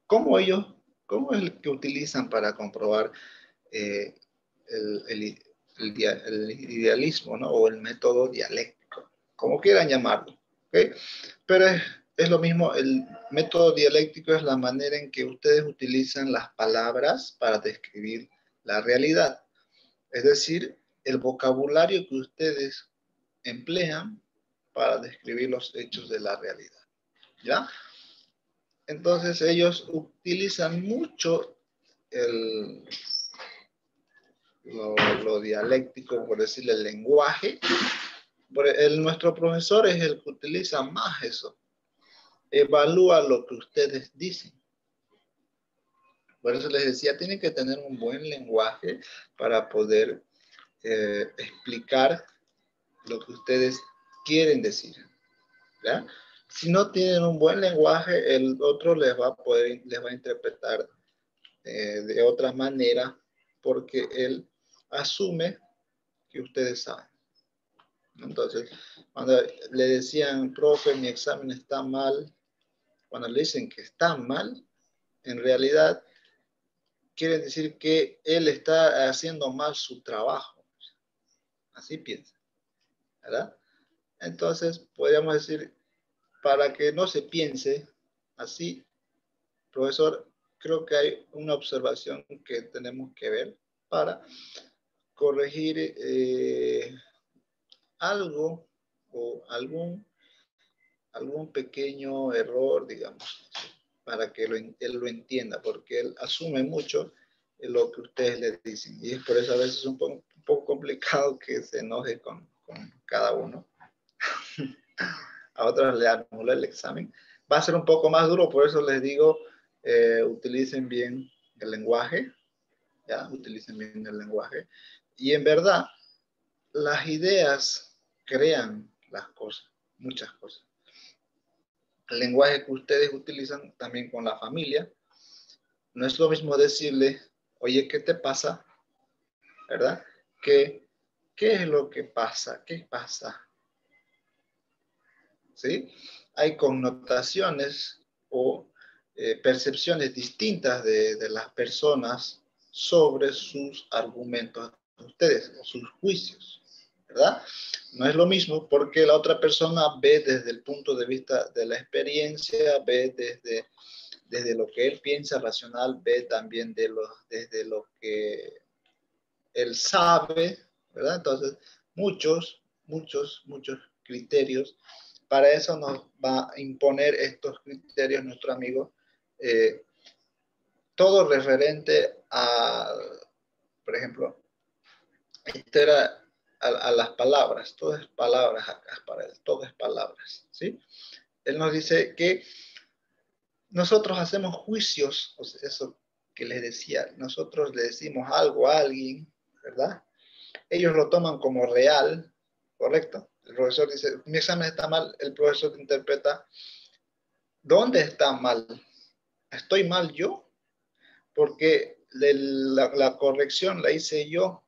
¿Cómo cómo es el que utilizan para comprobar eh, el idealismo, ¿no? O el método dialéctico, como quieran llamarlo, ¿ok? Pero es lo mismo, el método dialéctico es la manera en que ustedes utilizan las palabras para describir la realidad. Es decir, el vocabulario que ustedes emplean para describir los hechos de la realidad, ¿ya? Entonces ellos utilizan mucho lo dialéctico, por decirle, el lenguaje. Nuestro profesor es el que utiliza más eso. Evalúa lo que ustedes dicen. Por eso les decía, tienen que tener un buen lenguaje para poder explicar lo que ustedes quieren decir, ¿ya? Si no tienen un buen lenguaje, el otro les va a interpretar de otra manera, porque él asume que ustedes saben. Entonces, cuando le decían, profe, mi examen está mal, cuando le dicen que está mal, en realidad quiere decir que él está haciendo mal su trabajo. Así piensa, ¿verdad? Entonces, podríamos decir, para que no se piense así, profesor, creo que hay una observación que tenemos que ver para corregir algo o algún pequeño error, digamos, para que él lo entienda, porque él asume mucho lo que ustedes le dicen. Y es por eso a veces es un poco complicado que se enoje con cada uno. A otros le anula el examen. Va a ser un poco más duro, por eso les digo, utilicen bien el lenguaje, ¿ya? Utilicen bien el lenguaje. Y en verdad, las ideas crean las cosas, muchas cosas. El lenguaje que ustedes utilizan también con la familia, no es lo mismo decirle, oye, ¿qué te pasa? ¿Verdad? ¿Qué es lo que pasa? ¿Qué pasa? ¿Sí? Hay connotaciones o percepciones distintas de las personas sobre sus argumentos de ustedes, o sus juicios, ¿verdad? No es lo mismo porque la otra persona ve desde el punto de vista de la experiencia, ve desde lo que él piensa racional, ve también desde lo que él sabe, ¿verdad? Entonces, muchos criterios. Para eso nos va a imponer estos criterios nuestro amigo. Todo referente a, por ejemplo, esto era a las palabras, todo es palabras acá para él, todo es palabras, ¿sí? Él nos dice que nosotros hacemos juicios, o sea, eso que les decía, nosotros le decimos algo a alguien, ¿verdad? Ellos lo toman como real, ¿correcto? El profesor dice, mi examen está mal, el profesor interpreta, ¿dónde está mal? ¿Estoy mal yo? Porque la corrección la hice yo.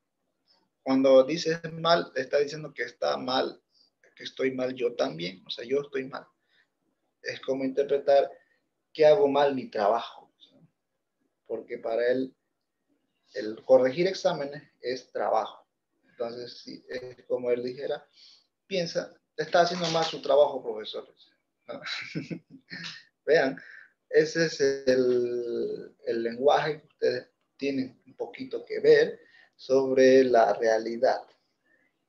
Cuando dices mal, está diciendo que está mal, que estoy mal yo también, o sea, yo estoy mal. Es como interpretar que hago mal mi trabajo, porque para él el corregir exámenes es trabajo. Entonces, si es como él dijera, piensa, está haciendo mal su trabajo, profesores. ¿No? Vean, ese es el lenguaje que ustedes tienen un poquito que ver sobre la realidad.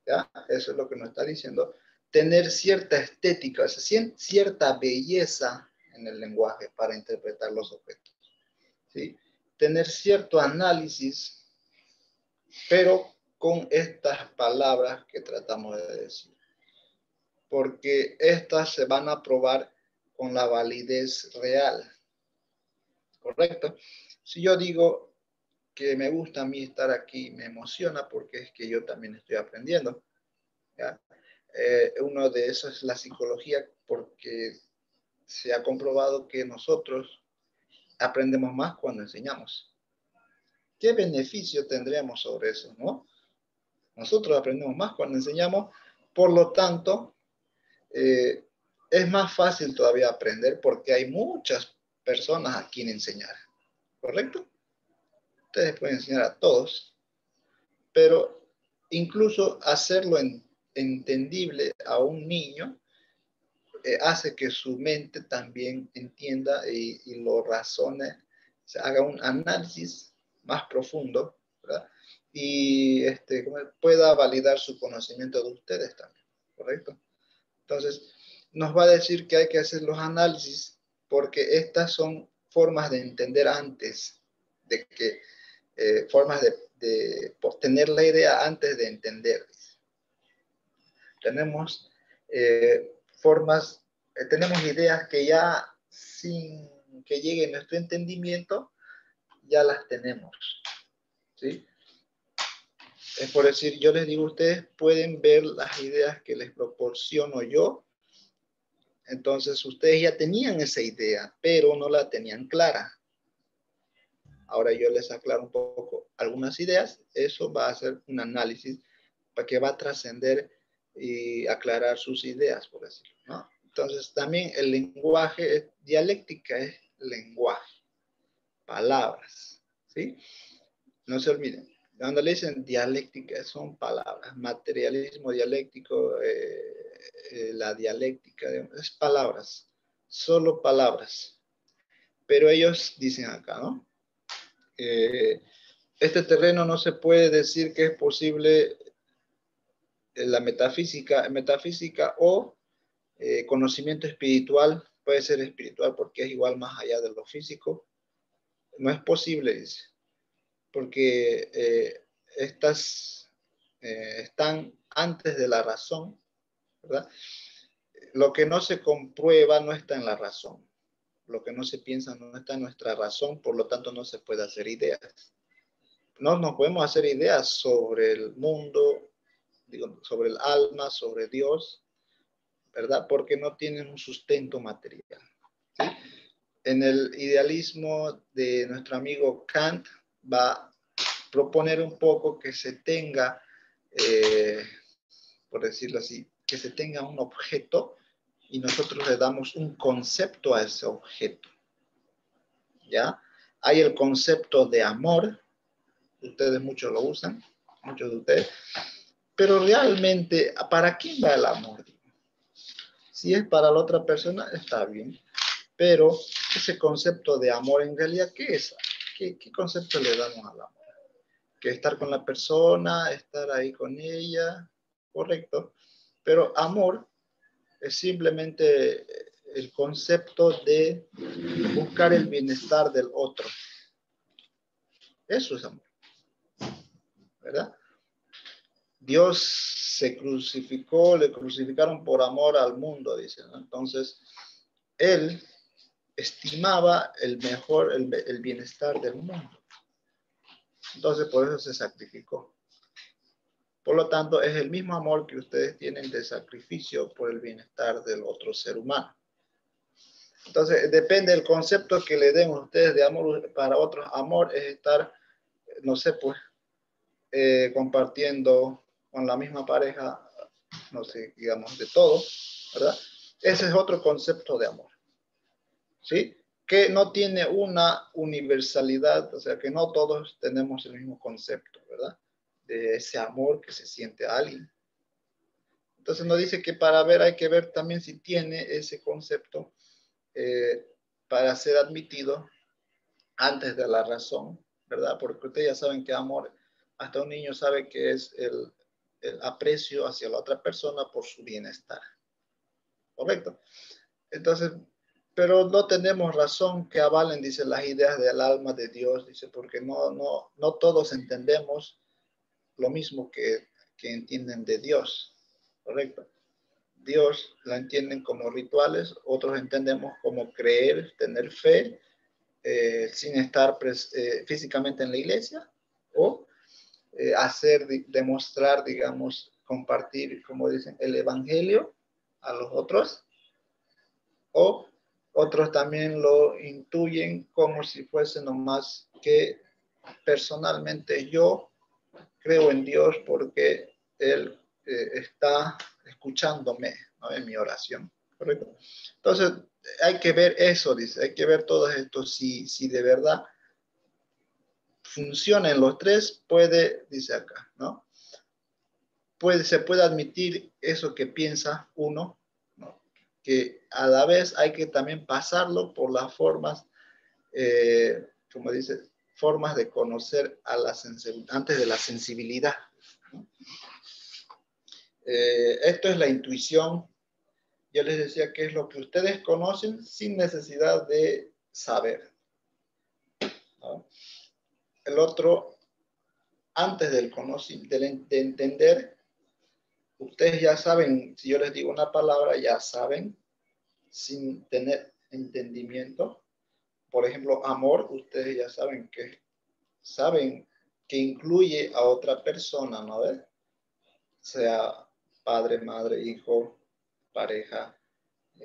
¿Ya? Eso es lo que nos está diciendo. Tener cierta estética, o sea, cierta belleza en el lenguaje para interpretar los objetos. ¿Sí? Tener cierto análisis, pero con estas palabras que tratamos de decir. Porque estas se van a probar con la validez real. ¿Correcto? Si yo digo que me gusta a mí estar aquí, me emociona porque es que yo también estoy aprendiendo. ¿Ya? Uno de esos es la psicología, porque se ha comprobado que nosotros aprendemos más cuando enseñamos. ¿Qué beneficio tendríamos sobre eso, no? Nosotros aprendemos más cuando enseñamos, por lo tanto, es más fácil todavía aprender porque hay muchas personas a quien enseñar, ¿correcto? Ustedes pueden enseñar a todos, pero incluso hacerlo entendible a un niño hace que su mente también entienda y lo razone, se haga un análisis más profundo, ¿verdad? Y pueda validar su conocimiento de ustedes también, ¿correcto? Entonces, nos va a decir que hay que hacer los análisis porque estas son formas de entender antes, de que formas de tener la idea antes de entender. Tenemos formas, tenemos ideas que ya sin que llegue nuestro entendimiento, ya las tenemos, ¿sí? Es por decir, yo les digo, ustedes pueden ver las ideas que les proporciono yo, entonces ustedes ya tenían esa idea, pero no la tenían clara. Ahora yo les aclaro un poco algunas ideas, eso va a ser un análisis para que va a trascender y aclarar sus ideas, por decirlo, ¿no? Entonces también el lenguaje, dialéctica es lenguaje, palabras, ¿sí? No se olviden, cuando le dicen dialéctica son palabras, materialismo dialéctico, la dialéctica, es palabras, solo palabras. Pero ellos dicen acá, ¿no? Este terreno no se puede decir que es posible la metafísica o conocimiento espiritual, puede ser espiritual porque es igual más allá de lo físico. No es posible, dice, porque estas están antes de la razón, ¿verdad? Lo que no se comprueba no está en la razón. Lo que no se piensa no está en nuestra razón, por lo tanto no se puede hacer ideas. No nos podemos hacer ideas sobre el mundo, digo, sobre el alma, sobre Dios, ¿verdad? Porque no tienen un sustento material, ¿sí? En el idealismo de nuestro amigo Kant va a proponer un poco que se tenga, por decirlo así, que se tenga un objeto y nosotros le damos un concepto a ese objeto, ¿ya? Hay el concepto de amor, ustedes muchos lo usan, muchos de ustedes, pero realmente, ¿para quién va el amor? Si es para la otra persona, está bien, pero ese concepto de amor en realidad, ¿qué es? ¿Qué concepto le damos al amor? Que estar con la persona, estar ahí con ella, correcto, pero amor es simplemente el concepto de buscar el bienestar del otro. Eso es amor, ¿verdad? Dios se crucificó, le crucificaron por amor al mundo, dice, ¿no? Entonces, Él estimaba el bienestar del mundo. Entonces, por eso se sacrificó. Por lo tanto, es el mismo amor que ustedes tienen de sacrificio por el bienestar del otro ser humano. Entonces, depende del concepto que le den ustedes de amor. Para otros, amor es estar, no sé, pues, compartiendo con la misma pareja, no sé, digamos, de todo, ¿verdad? Ese es otro concepto de amor, ¿sí? Que no tiene una universalidad, o sea, que no todos tenemos el mismo concepto, ¿verdad? De ese amor que se siente a alguien. Entonces nos dice que para ver hay que ver también si tiene ese concepto para ser admitido antes de la razón, ¿verdad? Porque ustedes ya saben que amor, hasta un niño sabe que es el aprecio hacia la otra persona por su bienestar, ¿correcto? Entonces, pero no tenemos razón que avalen, dice, las ideas del alma de Dios, dice, porque no todos entendemos lo mismo que entienden de Dios, ¿correcto? Dios la entienden como rituales, otros entendemos como creer, tener fe, sin estar físicamente en la iglesia, o demostrar, digamos, compartir, como dicen, el evangelio a los otros, o otros también lo intuyen como si fuese nomás que personalmente yo creo en Dios porque Él está escuchándome, ¿no?, en mi oración. ¿correcto? Entonces, hay que ver eso, dice, hay que ver todo esto, si de verdad funcionan los tres, puede, dice acá, ¿no? Se puede admitir eso que piensa uno, ¿no? Que a la vez hay que también pasarlo por las formas, como dice, formas de conocer a la antes de la sensibilidad, ¿no? Esto es la intuición. Yo les decía que es lo que ustedes conocen sin necesidad de saber, ¿no? El otro, antes del conocimiento, de entender, ustedes ya saben, si yo les digo una palabra, ya saben, sin tener entendimiento. Por ejemplo, amor, ustedes ya saben que incluye a otra persona, ¿no ves? Sea padre, madre, hijo, pareja,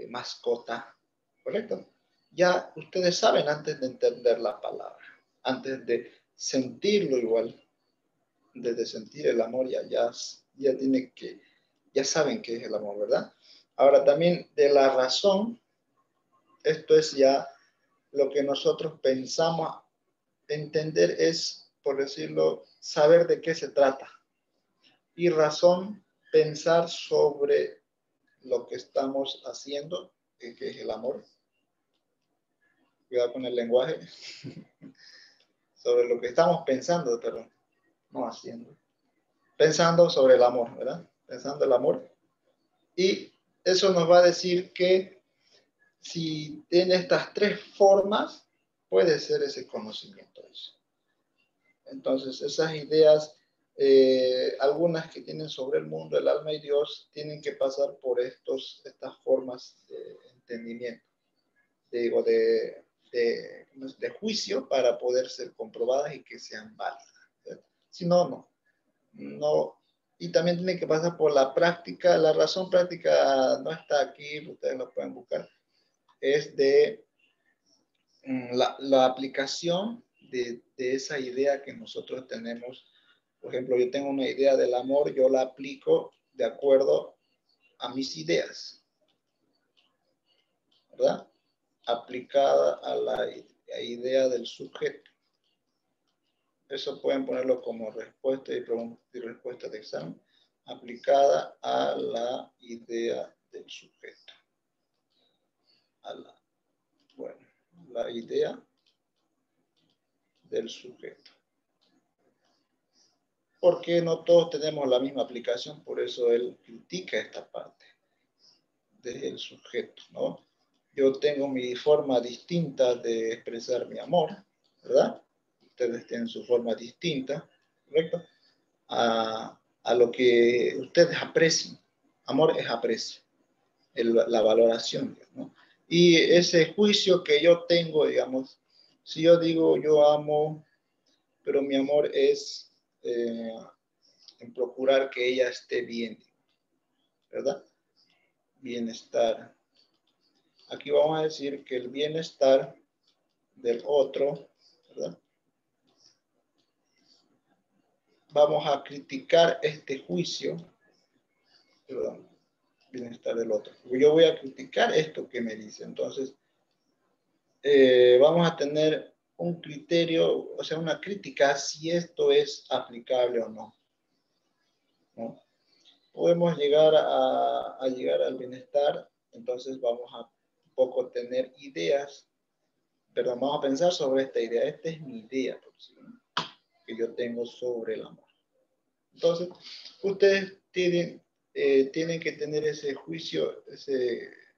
mascota, ¿correcto? Ya ustedes saben antes de entender la palabra, antes de sentirlo igual, desde sentir el amor, ya saben qué es el amor, ¿verdad? Ahora también de la razón, esto es ya lo que nosotros pensamos entender es, por decirlo, saber de qué se trata. Y razón, pensar sobre lo que estamos haciendo, que es el amor. Cuidado con el lenguaje. Sobre lo que estamos pensando, pero no haciendo. Pensando sobre el amor, ¿verdad? Pensando el amor. Y eso nos va a decir que si tiene estas tres formas, puede ser ese conocimiento. Entonces, esas ideas, algunas que tienen sobre el mundo, el alma y Dios, tienen que pasar por estas formas de entendimiento, digo, de juicio para poder ser comprobadas y que sean válidas. ¿Cierto? Si no, no. Y también tiene que pasar por la práctica. La razón práctica no está aquí, ustedes lo pueden buscar. Es de la aplicación de esa idea que nosotros tenemos. Por ejemplo, yo tengo una idea del amor, yo la aplico de acuerdo a mis ideas, ¿verdad? Aplicada a la idea del sujeto. Eso pueden ponerlo como respuesta y respuesta de examen, aplicada a la idea del sujeto. Bueno, la idea del sujeto. Porque no todos tenemos la misma aplicación, por eso él critica esta parte del sujeto, ¿no? Yo tengo mi forma distinta de expresar mi amor, ¿verdad? Ustedes tienen su forma distinta, ¿correcto? A lo que ustedes aprecian. Amor es aprecio, la valoración, ¿no? Y ese juicio que yo tengo, digamos, si yo digo yo amo, pero mi amor es en procurar que ella esté bien, ¿verdad? Bienestar. Aquí vamos a decir que el bienestar del otro, ¿verdad? Vamos a criticar este juicio, perdón, bienestar del otro. Yo voy a criticar esto que me dice. Entonces, vamos a tener un criterio, o sea, una crítica si esto es aplicable o no, ¿no? Podemos llegar llegar al bienestar, entonces vamos a un poco tener ideas, pero vamos a pensar sobre esta idea. Esta es mi idea, por decirlo, ¿no? Que yo tengo sobre el amor. Entonces, ustedes tienen que tener ese juicio,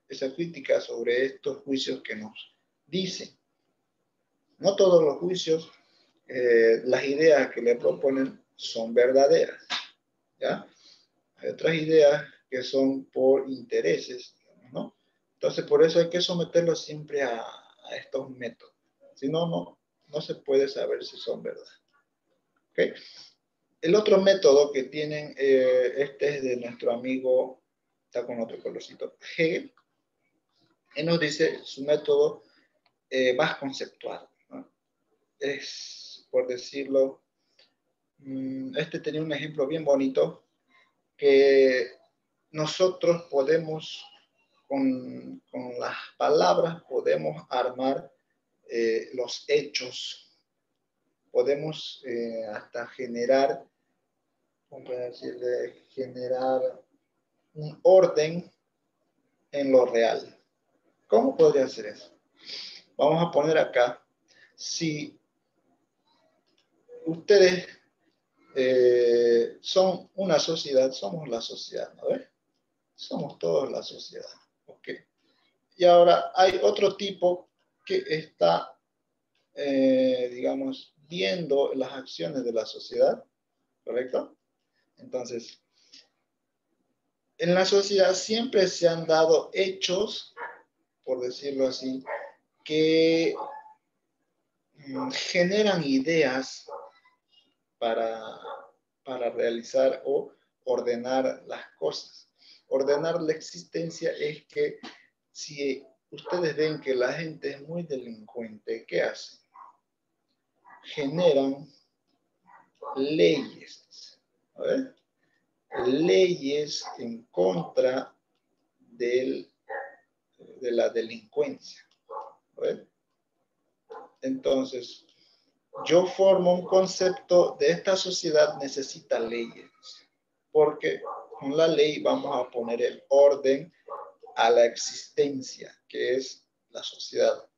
esa crítica sobre estos juicios que nos dicen. No todos los juicios, las ideas que le proponen son verdaderas, ¿ya? Hay otras ideas que son por intereses, ¿no? Entonces, por eso hay que someterlos siempre a estos métodos. Si no, no se puede saber si son verdad. ¿Okay? El otro método que tienen, este es de nuestro amigo, está con otro colorcito, Hegel. Él nos dice su método más conceptual, ¿no? Es, por decirlo, este tenía un ejemplo bien bonito que nosotros podemos con las palabras podemos armar los hechos, podemos hasta generar, ¿cómo puedo decirle? Generar un orden en lo real. ¿Cómo podría ser eso? Vamos a poner acá, si ustedes son una sociedad, somos la sociedad, ¿no ves? Somos todos la sociedad, ¿ok? Y ahora hay otro tipo que está, digamos, viendo las acciones de la sociedad, ¿correcto? Entonces, en la sociedad siempre se han dado hechos, por decirlo así, que generan ideas para, para realizar o ordenar las cosas. Ordenar la existencia es que si ustedes ven que la gente es muy delincuente, ¿qué hacen? Generan leyes, ¿ver? Leyes en contra de la delincuencia, ¿ver? Entonces, yo formo un concepto de esta sociedad necesita leyes, porque con la ley vamos a poner el orden a la existencia, que es la sociedad,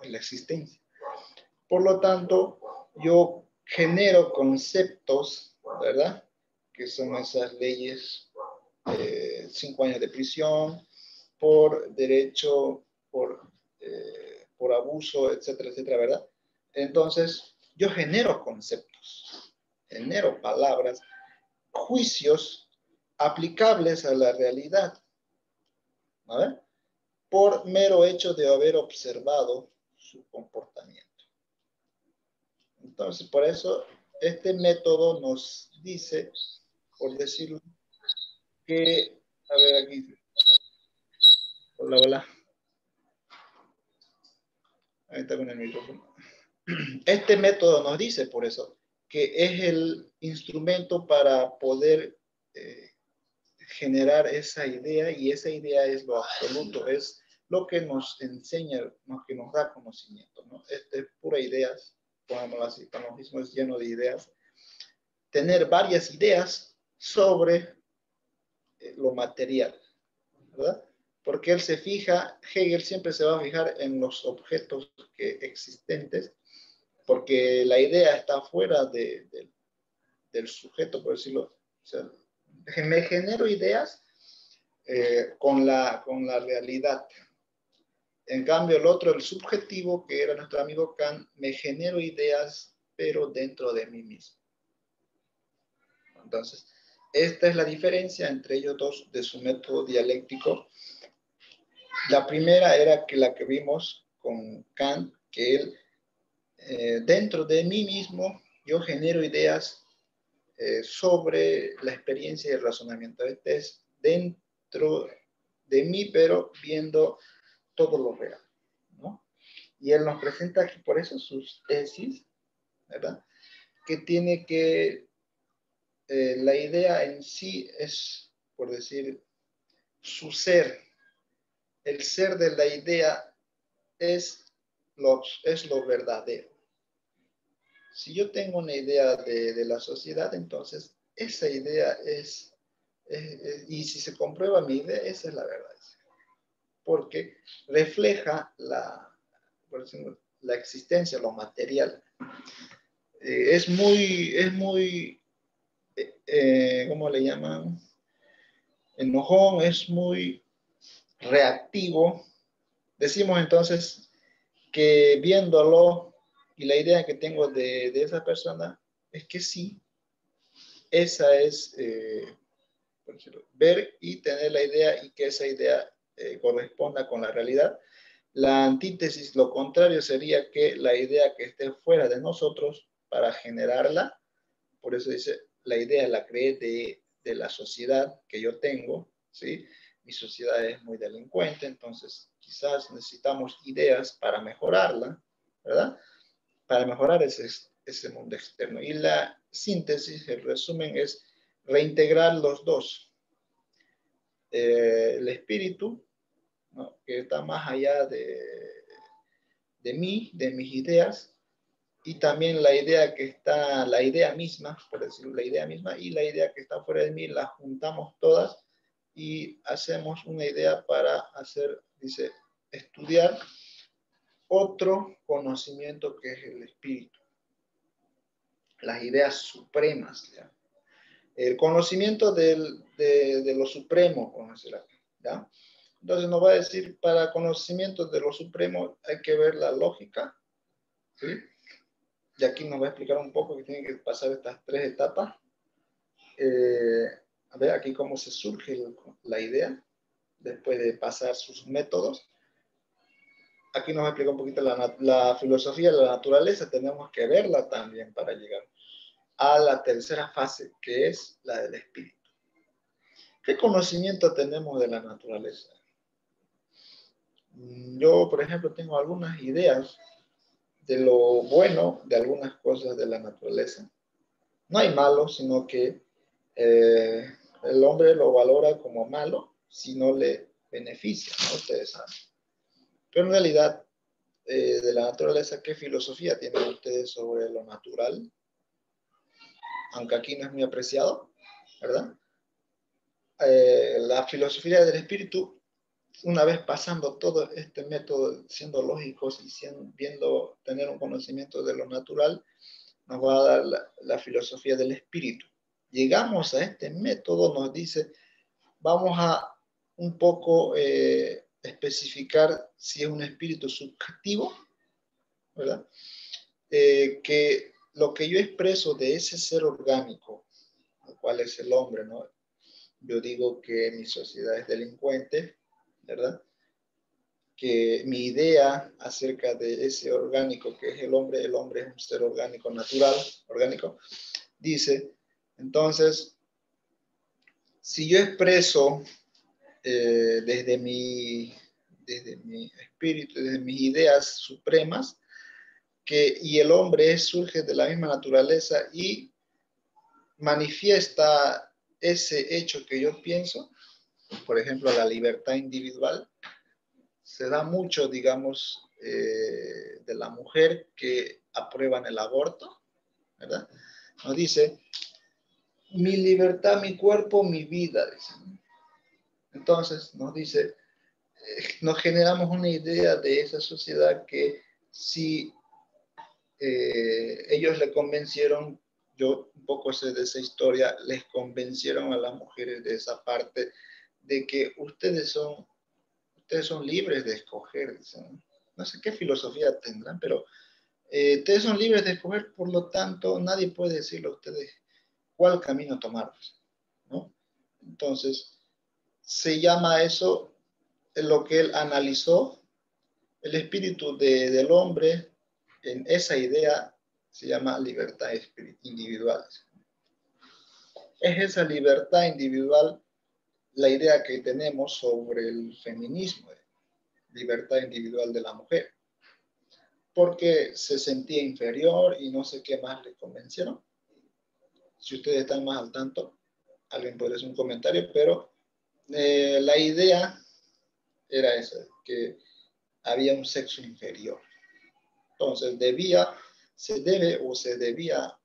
la existencia. Por lo tanto, yo genero conceptos, ¿verdad? Que son esas leyes, 5 años de prisión, por derecho, por abuso, etcétera, etcétera, ¿verdad? Entonces, yo genero conceptos, genero palabras, juicios aplicables a la realidad, ¿vale? Por mero hecho de haber observado su comportamiento. Entonces, por eso, este método nos dice, por decirlo, que, a ver aquí, hola, hola, ahí está con el micrófono. Este método nos dice, por eso, que es el instrumento para poder generar esa idea, y esa idea es lo absoluto, es lo que nos enseña, lo que nos da conocimiento, ¿no? Este es pura ideas, pongámoslo así, panogismo es lleno de ideas. Tener varias ideas sobre lo material, ¿verdad? Porque él se fija, Hegel siempre se va a fijar en los objetos existentes, porque la idea está fuera del sujeto, por decirlo. O sea, me genero ideas con la realidad. En cambio, el otro, el subjetivo, que era nuestro amigo Kant, me genero ideas, pero dentro de mí mismo. Entonces, esta es la diferencia entre ellos dos de su método dialéctico. La primera era que la que vimos con Kant, que él, dentro de mí mismo, yo genero ideas sobre la experiencia y el razonamiento. Este es dentro de mí, pero viendo todo lo real, ¿no? Y él nos presenta aquí por eso sus tesis, ¿verdad? Que tiene que, la idea en sí es, por decir, su ser. El ser de la idea es lo verdadero. Si yo tengo una idea de la sociedad, entonces esa idea y si se comprueba mi idea, esa es la verdad. Porque refleja por ejemplo, la existencia, lo material. Es muy, ¿cómo le llaman? Enojón, es muy reactivo. Decimos entonces que viéndolo y la idea que tengo de esa persona es que sí, esa es, por decirlo, ver y tener la idea y que esa idea corresponda con la realidad. La antítesis, lo contrario, sería que la idea que esté fuera de nosotros para generarla, por eso dice, la idea la creé de la sociedad que yo tengo, ¿sí? Mi sociedad es muy delincuente, entonces quizás necesitamos ideas para mejorarla, ¿verdad? Para mejorar ese mundo externo. Y la síntesis, el resumen es reintegrar los dos. El espíritu ¿no? Que está más allá de mí, de mis ideas, y también la idea que está, la idea misma, por decirlo, la idea misma y la idea que está fuera de mí, las juntamos todas y hacemos una idea para hacer, dice, estudiar otro conocimiento que es el espíritu, las ideas supremas, ¿ya? El conocimiento de lo supremo, vamos a decir acá, ¿ya? Entonces nos va a decir, para conocimiento de lo supremo hay que ver la lógica, ¿sí? Y aquí nos va a explicar un poco que tiene que pasar estas tres etapas. A ver aquí cómo se surge la idea después de pasar sus métodos. Aquí nos explica un poquito la filosofía de la naturaleza, tenemos que verla también para llegar a la tercera fase, que es la del espíritu. ¿Qué conocimiento tenemos de la naturaleza? Yo, por ejemplo, tengo algunas ideas de lo bueno de algunas cosas de la naturaleza. No hay malo, sino que el hombre lo valora como malo si no le beneficia, ¿no? Ustedes saben. Pero en realidad, de la naturaleza, ¿qué filosofía tienen ustedes sobre lo natural? Aunque aquí no es muy apreciado, ¿verdad? La filosofía del espíritu, una vez pasando todo este método, siendo lógicos y viendo, tener un conocimiento de lo natural, nos va a dar la filosofía del espíritu. Llegamos a este método, nos dice, vamos a un poco especificar si es un espíritu subjetivo, ¿verdad? Que lo que yo expreso de ese ser orgánico, el cual es el hombre, ¿no? Yo digo que mi sociedad es delincuente, ¿verdad? Que mi idea acerca de ese orgánico que es el hombre es un ser orgánico natural, orgánico, dice, entonces, si yo expreso desde mi espíritu, desde mis ideas supremas, y el hombre surge de la misma naturaleza y manifiesta ese hecho que yo pienso, por ejemplo, la libertad individual, se da mucho, digamos, de la mujer que aprueban el aborto, ¿verdad? Nos dice, mi libertad, mi cuerpo, mi vida, dice. Entonces, nos dice, nos generamos una idea de esa sociedad que si ellos le convencieron, yo un poco sé de esa historia, les convencieron a las mujeres de esa parte de que ustedes son libres de escoger, dicen. No sé qué filosofía tendrán, pero ustedes son libres de escoger, por lo tanto, nadie puede decirle a ustedes cuál camino tomar, ¿no? Entonces, se llama eso, en lo que él analizó, el espíritu del hombre, en esa idea se llama libertad individual. Es esa libertad individual la idea que tenemos sobre el feminismo, libertad individual de la mujer, porque se sentía inferior y no sé qué más le convencieron. Si ustedes están más al tanto, alguien puede hacer un comentario, pero la idea era esa, que había un sexo inferior. Entonces se debía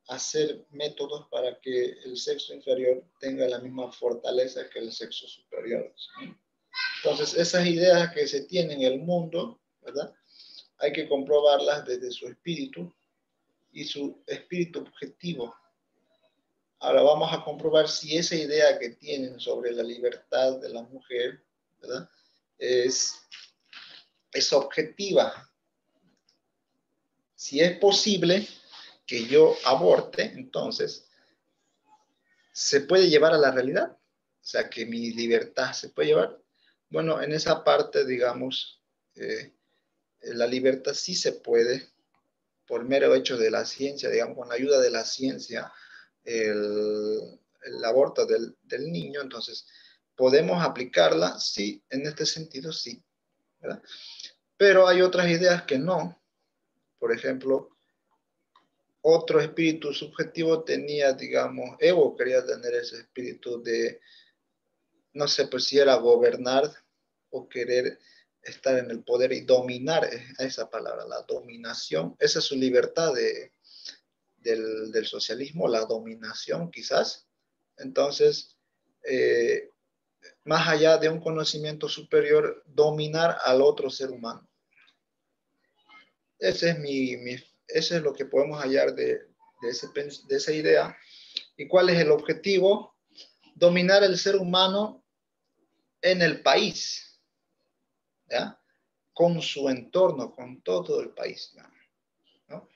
hacer métodos para que el sexo inferior tenga la misma fortaleza que el sexo superior. Entonces, esas ideas que se tienen en el mundo, ¿verdad? Hay que comprobarlas desde su espíritu y su espíritu objetivo. Ahora vamos a comprobar si esa idea que tienen sobre la libertad de la mujer, ¿verdad? Es objetiva. Si es posible que yo aborte, entonces, ¿se puede llevar a la realidad? O sea, que mi libertad se puede llevar. Bueno, en esa parte, digamos, la libertad sí se puede, por mero hecho de la ciencia, digamos, con la ayuda de la ciencia, el aborto del niño, entonces, ¿podemos aplicarla? Sí, en este sentido sí, ¿verdad? Pero hay otras ideas que no. Por ejemplo, otro espíritu subjetivo tenía, digamos, Evo quería tener ese espíritu de, no sé, pues si era gobernar, o querer estar en el poder y dominar, esa palabra, la dominación, esa es su libertad del socialismo, la dominación quizás. Entonces, más allá de un conocimiento superior, dominar al otro ser humano. Ese es lo que podemos hallar de esa idea. ¿Y cuál es el objetivo? Dominar el ser humano en el país, ¿ya? Con su entorno, con todo el país, ¿no?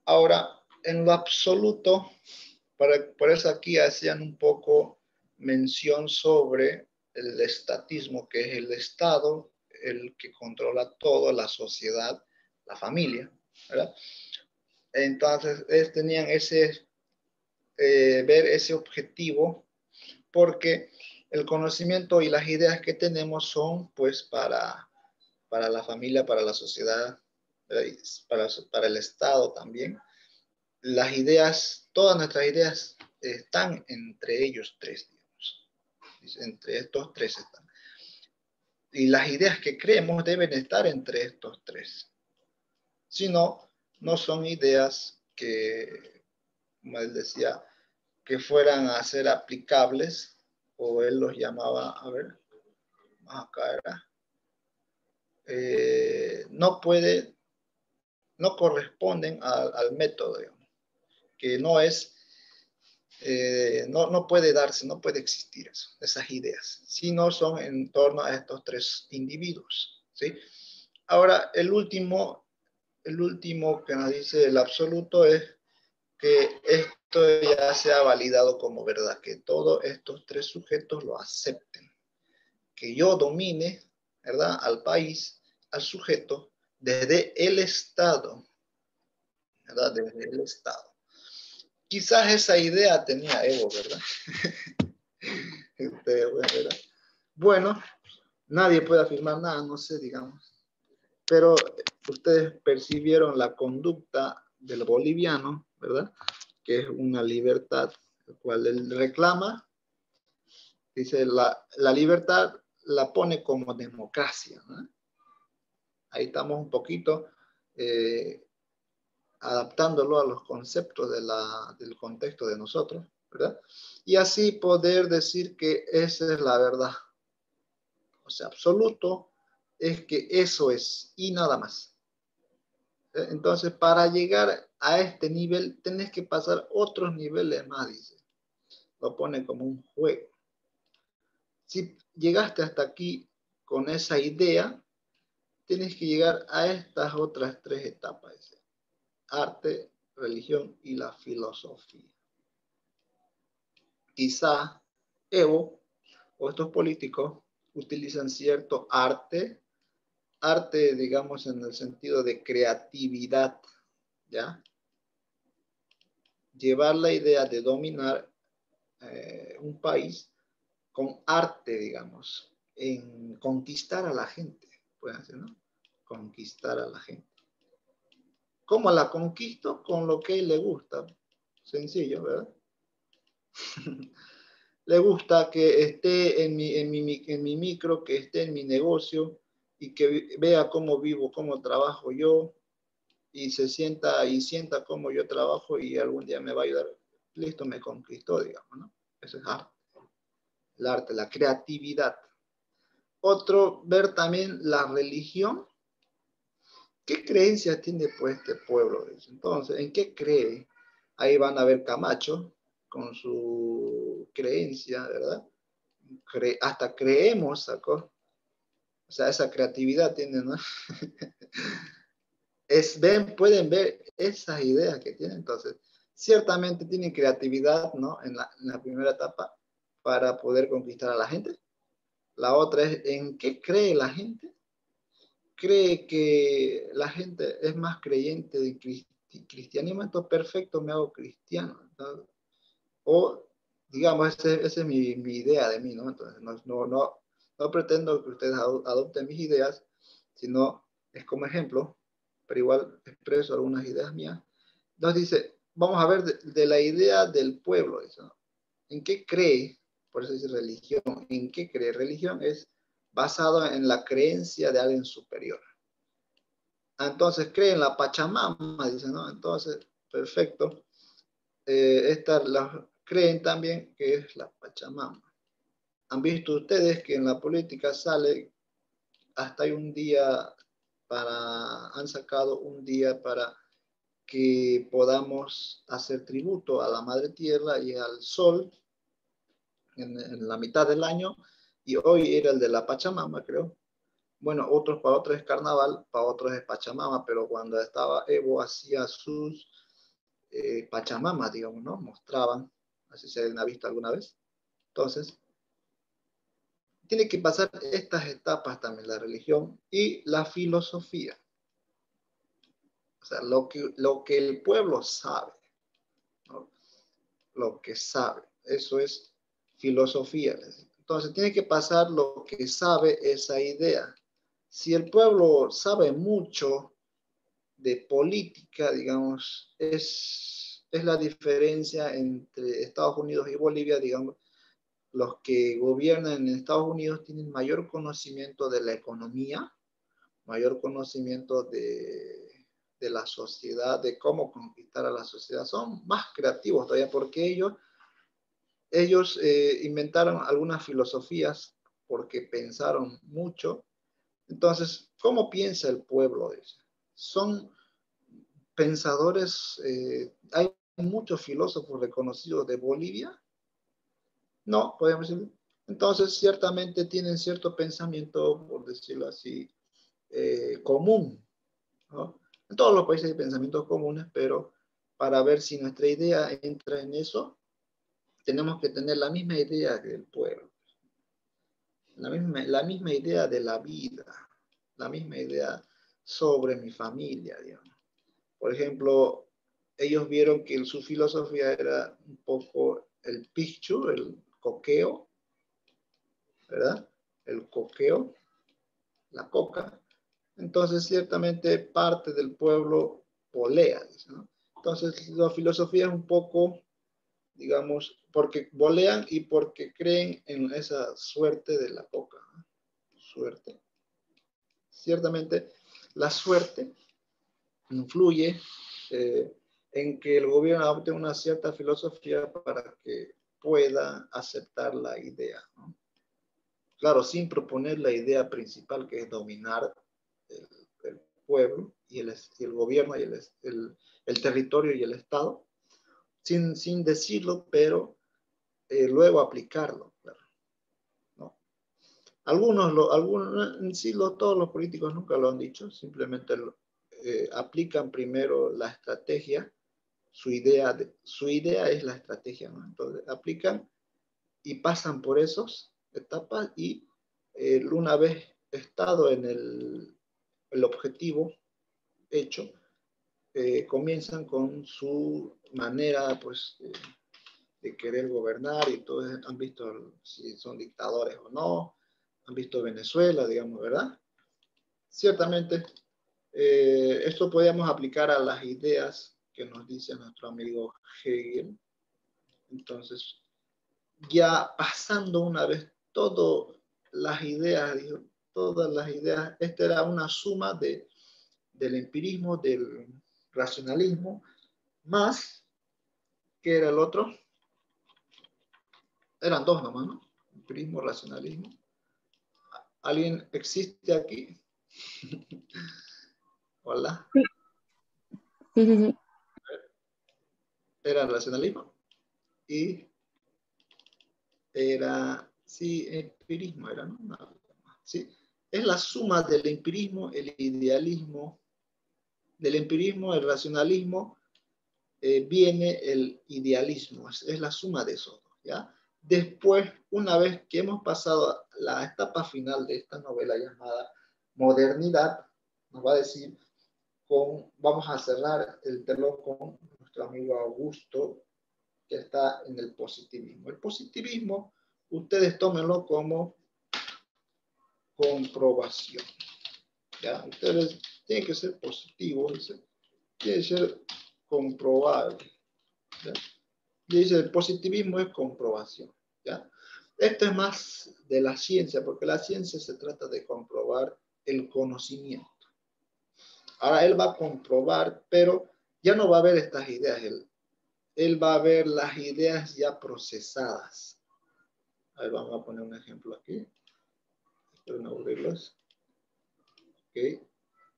Ahora, en lo absoluto, por eso aquí hacían un poco mención sobre el estatismo, que es el Estado, el que controla todo, la sociedad, la familia, ¿verdad? Entonces, tenían ver ese objetivo, porque el conocimiento y las ideas que tenemos son pues para la familia, para la sociedad, para el Estado también. Las ideas, todas nuestras ideas están entre ellos tres, digamos. Entre estos tres están. Y las ideas que creemos deben estar entre estos tres. Si no, no son ideas que, como él decía, que fueran a ser aplicables, o él los llamaba, a ver, acá era, no corresponden al método, digamos, que no es, no puede darse, no puede existir eso, esas ideas, si no son en torno a estos tres individuos, ¿sí? Ahora, el último que nos dice el absoluto es que esto ya se ha validado como verdad, que todos estos tres sujetos lo acepten, que yo domine, ¿verdad?, al país, al sujeto, desde el Estado, ¿verdad?, desde el Estado. Quizás esa idea tenía Evo, ¿verdad? ¿Verdad? Bueno, nadie puede afirmar nada, no sé, digamos. Pero ustedes percibieron la conducta del boliviano, ¿verdad?, que es una libertad, la cual él reclama. Dice, la libertad la pone como democracia, ¿no? Ahí estamos un poquito adaptándolo a los conceptos del contexto de nosotros, ¿verdad? Y así poder decir que esa es la verdad. O sea, absoluto es que eso es y nada más. Entonces, para llegar a este nivel, tenés que pasar otros niveles más, dice. Lo pone como un juego. Si llegaste hasta aquí con esa idea, tienes que llegar a estas otras tres etapas, dice. Arte, religión y la filosofía. Quizá Evo o estos políticos utilizan cierto arte, digamos en el sentido de creatividad, ¿ya? Llevar la idea de dominar un país con arte, digamos, en conquistar a la gente, pueden hacer, ¿no? Conquistar a la gente. ¿Cómo la conquisto? Con lo que le gusta. Sencillo, ¿verdad? Le gusta que esté en mi micro, que esté en mi negocio y que vea cómo vivo, cómo trabajo yo y sienta cómo yo trabajo y algún día me va a ayudar. Listo, me conquistó, digamos, ¿no? Eso es arte. El arte, la creatividad. Otro, ver también la religión. ¿Qué creencias tiene pues este pueblo? Entonces, ¿en qué cree? Ahí van a ver Camacho con su creencia, ¿verdad? Hasta creemos, ¿sacó? O sea, esa creatividad tiene, ¿no? Pueden ver esas ideas que tienen. Entonces, ciertamente tienen creatividad, ¿no? En la primera etapa para poder conquistar a la gente. La otra es en qué cree la gente. Cree que la gente es más creyente de cristianismo, entonces perfecto, me hago cristiano, ¿no? O, digamos, esa es mi idea de mí, ¿no? Entonces, no pretendo que ustedes adopten mis ideas, sino es como ejemplo, pero igual expreso algunas ideas mías. Nos dice, vamos a ver de la idea del pueblo, dice, ¿no? ¿En qué cree? Por eso dice religión. ¿En qué cree? Religión es basado en la creencia de alguien superior. Entonces creen la Pachamama, dicen, ¿no? Entonces, perfecto. Creen también que es la Pachamama. Han visto ustedes que en la política sale, hasta hay un día han sacado un día para que podamos hacer tributo a la Madre Tierra y al Sol en la mitad del año, y hoy era el de la Pachamama, creo. Bueno, para otros es carnaval, para otros es Pachamama, pero cuando estaba Evo hacía sus Pachamamas, digamos, ¿no? Mostraban, así se han visto alguna vez. Entonces, tiene que pasar estas etapas también, la religión y la filosofía. O sea, lo que el pueblo sabe, ¿no? Lo que sabe, eso es filosofía. Entonces, tiene que pasar lo que sabe esa idea. Si el pueblo sabe mucho de política, digamos, es la diferencia entre Estados Unidos y Bolivia, digamos. Los que gobiernan en Estados Unidos tienen mayor conocimiento de la economía, mayor conocimiento de la sociedad, de cómo conquistar a la sociedad. Son más creativos todavía porque ellos inventaron algunas filosofías porque pensaron mucho. Entonces, ¿cómo piensa el pueblo? Son pensadores, hay muchos filósofos reconocidos de Bolivia. No, podemos decir. Entonces, ciertamente tienen cierto pensamiento, por decirlo así, común, ¿no? En todos los países hay pensamientos comunes, pero para ver si nuestra idea entra en eso, tenemos que tener la misma idea del pueblo, la misma idea de la vida, la misma idea sobre mi familia, digamos. Por ejemplo, ellos vieron que su filosofía era un poco el pichu, el coqueo, ¿verdad? El coqueo, la coca. Entonces, ciertamente parte del pueblo volea, ¿no? Entonces, la filosofía es un poco, digamos, porque volean y porque creen en esa suerte de la coca, ¿no? Suerte. Ciertamente, la suerte influye en que el gobierno adopte una cierta filosofía para que pueda aceptar la idea, ¿no? Claro, sin proponer la idea principal, que es dominar el pueblo y el gobierno y el territorio y el Estado, sin decirlo, pero luego aplicarlo, claro, ¿no? En sí, todos los políticos nunca lo han dicho, simplemente aplican primero la estrategia, su idea es la estrategia, ¿no? Entonces aplican y pasan por esas etapas y una vez estado en el objetivo hecho, comienzan con su manera, pues, de querer gobernar y todos han visto si son dictadores o no, han visto Venezuela, digamos, ¿verdad? Ciertamente, esto podríamos aplicar a las ideas que nos dice nuestro amigo Hegel. Entonces, ya pasando una vez todas las ideas, esta era una suma del empirismo, del racionalismo, más, ¿qué era el otro? Eran dos nomás, ¿no? Empirismo, racionalismo. ¿Alguien existe aquí? Hola. Sí, sí, sí, sí. Era el racionalismo y era, sí, empirismo era, ¿no? Sí. Es la suma del empirismo, el idealismo, del empirismo, el racionalismo, viene el idealismo, es la suma de esos dos, ¿ya? Después, una vez que hemos pasado la etapa final de esta novela llamada Modernidad, nos va a decir, vamos a cerrar el telón con nuestro amigo Augusto, que está en el positivismo. El positivismo, ustedes tómenlo como comprobación, ¿ya? Ustedes tienen que ser positivos, tiene que ser comprobable, ¿ya? Y dice, el positivismo es comprobación, ¿ya? Esto es más de la ciencia, porque la ciencia se trata de comprobar el conocimiento. Ahora él va a comprobar, pero ya no va a ver estas ideas, él va a ver las ideas ya procesadas. A ver, vamos a poner un ejemplo aquí. Espero no aburrirlos. Okay.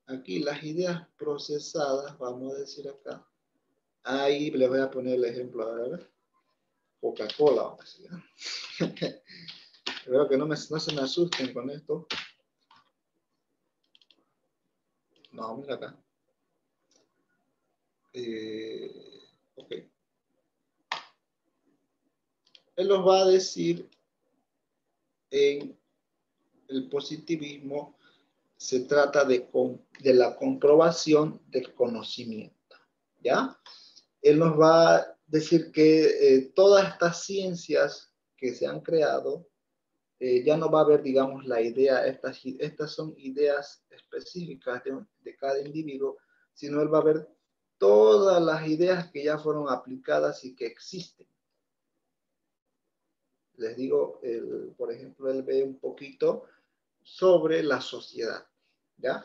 Aquí las ideas procesadas, vamos a decir acá. Ahí les voy a poner el ejemplo, a ver. Coca-Cola, vamos a decir. Espero que no se me asusten con esto. No, mira acá. Ok. Él los va a decir en el positivismo, se trata de la comprobación del conocimiento, ¿ya? Él nos va a decir que todas estas ciencias que se han creado, ya no va a haber, digamos, la idea, estas son ideas específicas de cada individuo, sino él va a ver todas las ideas que ya fueron aplicadas y que existen. Les digo, por ejemplo, él ve un poquito sobre la sociedad, ¿ya?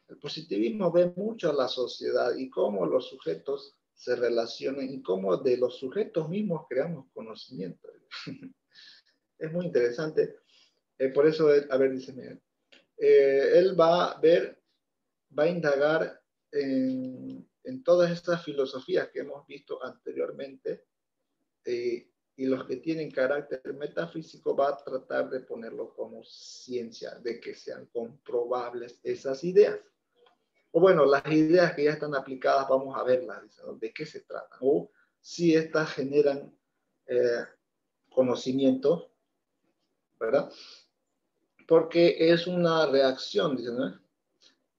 El positivismo ve mucho a la sociedad y cómo los sujetos se relacionan y cómo de los sujetos mismos creamos conocimiento. Es muy interesante. Por eso, a ver, dice, mira, él va a ver, va a indagar en todas estas filosofías que hemos visto anteriormente, y los que tienen carácter metafísico va a tratar de ponerlo como ciencia, de que sean comprobables esas ideas. O bueno, las ideas que ya están aplicadas, vamos a verlas, ¿no? De qué se trata. O si estas generan conocimiento, ¿verdad? Porque es una reacción, dicen, ¿no?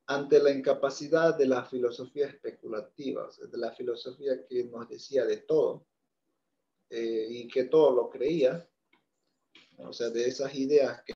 Ante la incapacidad de la filosofía especulativa, o sea, de la filosofía que nos decía de todo, y que todo lo creía, o sea, de esas ideas que